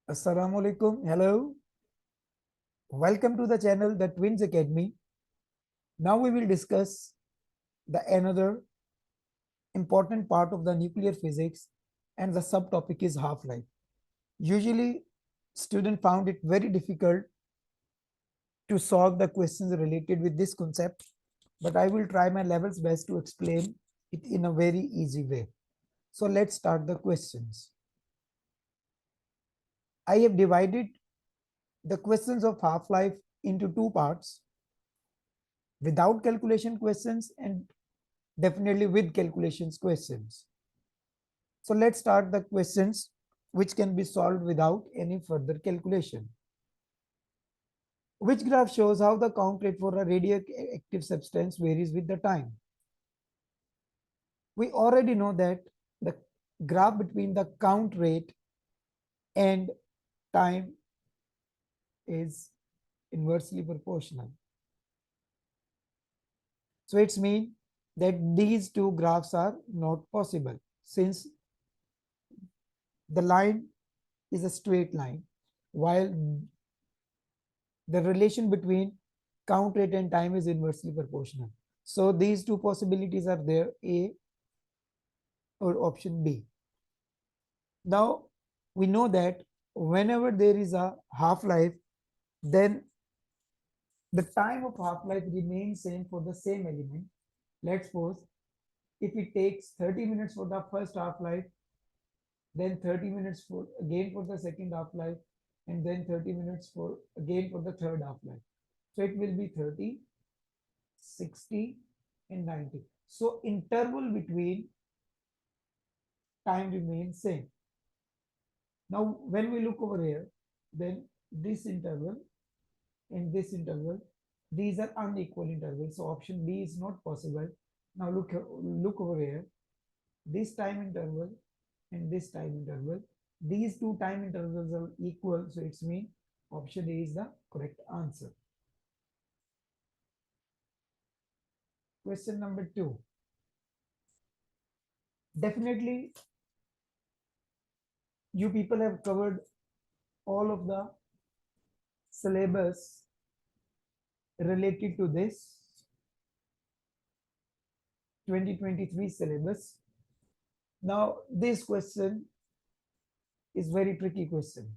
Assalamu alaikum. Hello. Welcome to the channel The Twins Academy. Now we will discuss the another important part of the nuclear physics, and the subtopic is half-life. Usually students found it very difficult to solve the questions related with this concept, but I will try my level's best to explain it in a very easy way. So let's start the questions. I have divided the questions of half-life into two parts: without calculation questions and definitely with calculations questions. So let's start the questions which can be solved without any further calculation. Which graph shows how the count rate for a radioactive substance varies with the time? We already know that the graph between the count rate and time is inversely proportional. So it's mean that these two graphs are not possible, since the line is a straight line, while the relation between count rate and time is inversely proportional. So these two possibilities are there, A or option B. Now we know that whenever there is a half-life, then the time of half-life remains same for the same element. Let's suppose if it takes 30 minutes for the first half-life, then 30 minutes for again for the second half-life, and then 30 minutes for again for the third half-life. So it will be 30, 60 and 90. So interval between time remains same. Now when we look over here, then this interval and this interval, these are unequal intervals. So option B is not possible. Now look over here. This time interval and this time interval, these two time intervals are equal. So it's mean option A is the correct answer. Question number 2. Definitely you people have covered all of the syllabus related to this 2023 syllabus. Now this question is very tricky question.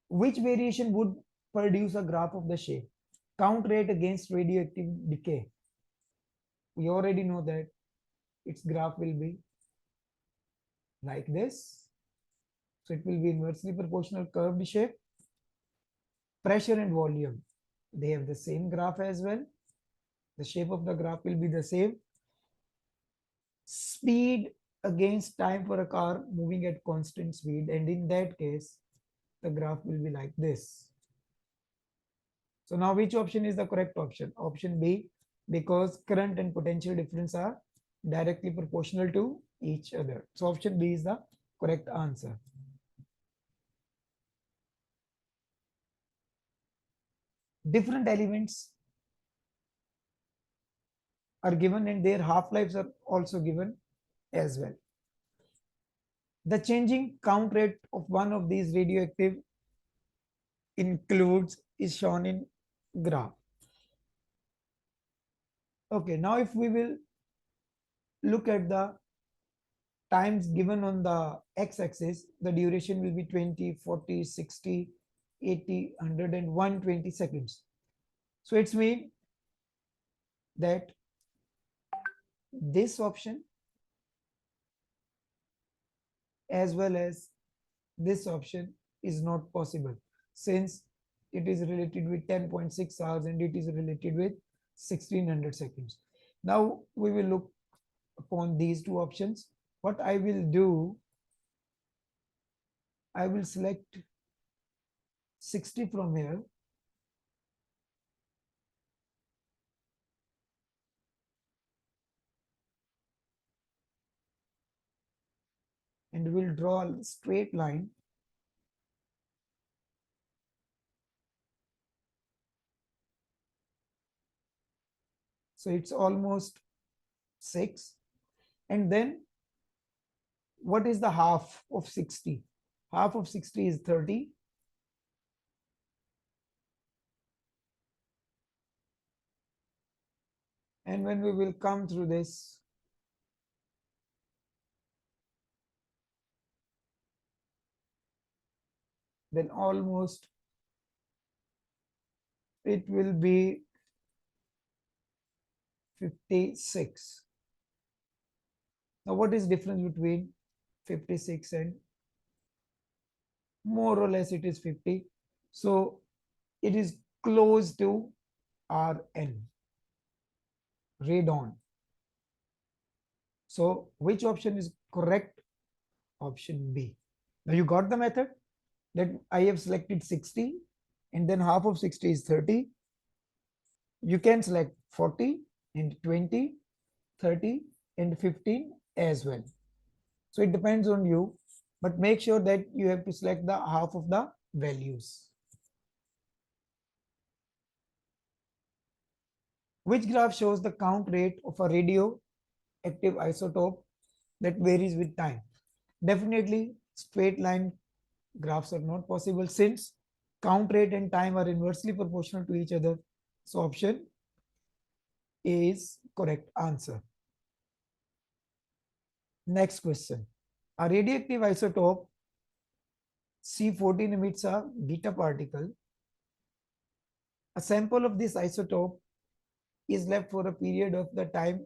Which variation would produce a graph of the shape count rate against radioactive decay? We already know that its graph will be like this. So it will be inversely proportional curved shape. Pressure and volume, they have the same graph as well. The shape of the graph will be the same. Speed against time for a car moving at constant speed, and in that case the graph will be like this. So now which option is the correct option? Option B, because current and potential difference are directly proportional to each other. So option B is the correct answer. Different elements are given and their half-lives are also given as well. The changing count rate of one of these radioactive includes is shown in graph. Okay, now if we will look at the times given on the x-axis, the duration will be 20, 40, 60, 80, 100 and 120 seconds. So it's mean that this option as well as this option is not possible, since it is related with 10.6 hours and it is related with 1600 seconds. Now we will look upon these two options. What I will do, I will select 60 from here and will draw a straight line. So it's almost 6, and then what is the half of 60? Half of 60 is 30. And when we will come through this, then almost it will be 56. Now, what is difference between 56 and more or less it is 50? So it is close to Rn, radon. So which option is correct? Option B. Now you got the method that I have selected 60 and then half of 60 is 30. You can select 40 and 20, 30 and 15 as well. So it depends on you, but make sure that you have to select the half of the values. Which graph shows the count rate of a radioactive isotope that varies with time? Definitely straight line graphs are not possible since count rate and time are inversely proportional to each other. So option A is correct answer. Next question. A radioactive isotope C14 emits a beta particle. A sample of this isotope is left for a period of the time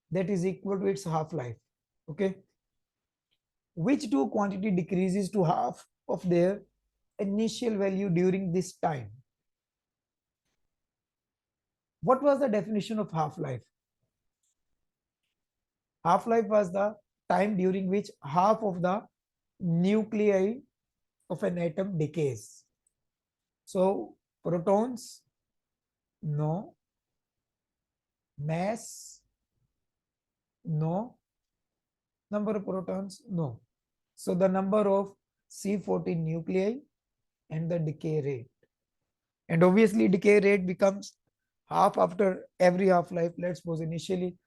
that is equal to its half-life. Okay. Which two quantity decreases to half of their initial value during this time? What was the definition of half-life? Half-life was the time during which half of the nuclei of an atom decays. So protons, no. Mass, no. Number of protons, no. So the number of C14 nuclei and the decay rate. And obviously decay rate becomes half after every half-life. Let's suppose initially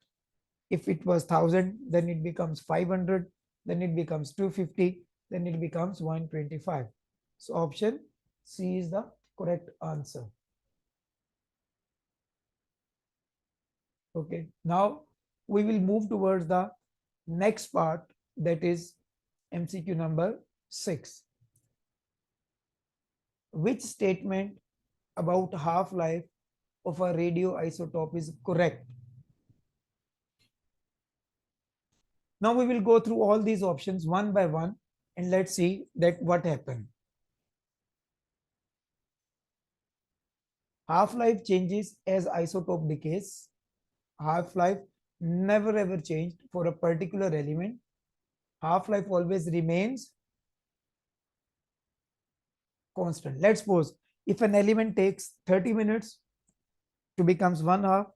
if it was 1000, then it becomes 500, then it becomes 250, then it becomes 125. So option C is the correct answer. Okay, now we will move towards the next part, that is MCQ number 6. Which statement about half-life of a radioisotope is correct? Now we will go through all these options one by one and let's see that what happened. Half-life changes as isotope decays. Half-life never ever changed for a particular element. Half-life always remains constant. Let's suppose if an element takes 30 minutes to becomes 1 half,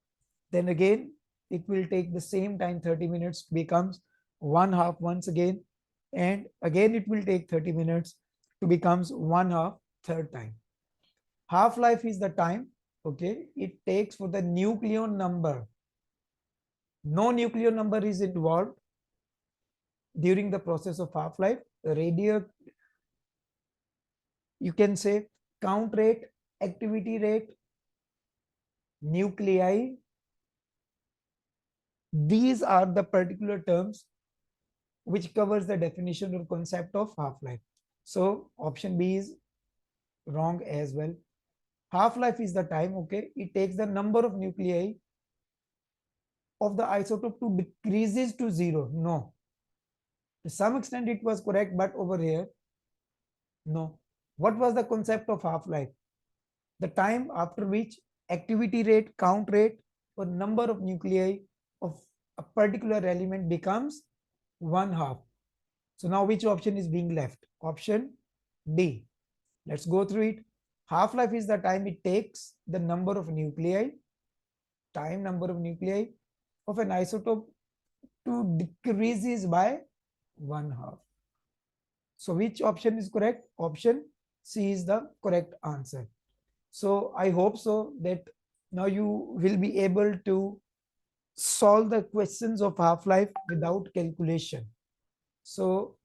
then again it will take the same time 30 minutes to becomes 1 half once again, and again it will take 30 minutes to becomes 1 half third time. Half-life is the time, okay, it takes for the nucleon number. No nucleon number is involved during the process of half-life. You can say count rate, activity rate, nuclei. These are the particular terms which covers the definition or concept of half-life. So option B is wrong as well. Half-life is the time, okay, it takes the number of nuclei of the isotope to decreases to 0. No. To some extent it was correct, but over here, no. What was the concept of half-life? The time after which activity rate, count rate, or number of nuclei of a particular element becomes 1 half. So now which option is being left? Option D. Let's go through it. Half-life is the time it takes the number of nuclei, number of nuclei of an isotope to decreases by 1 half. So which option is correct? Option C is the correct answer. So I hope so that now you will be able to solve the questions of half-life without calculation. So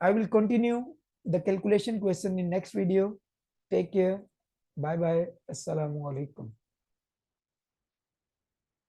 I will continue the calculation question in next video. Take care. Bye bye. Assalamu alaikum.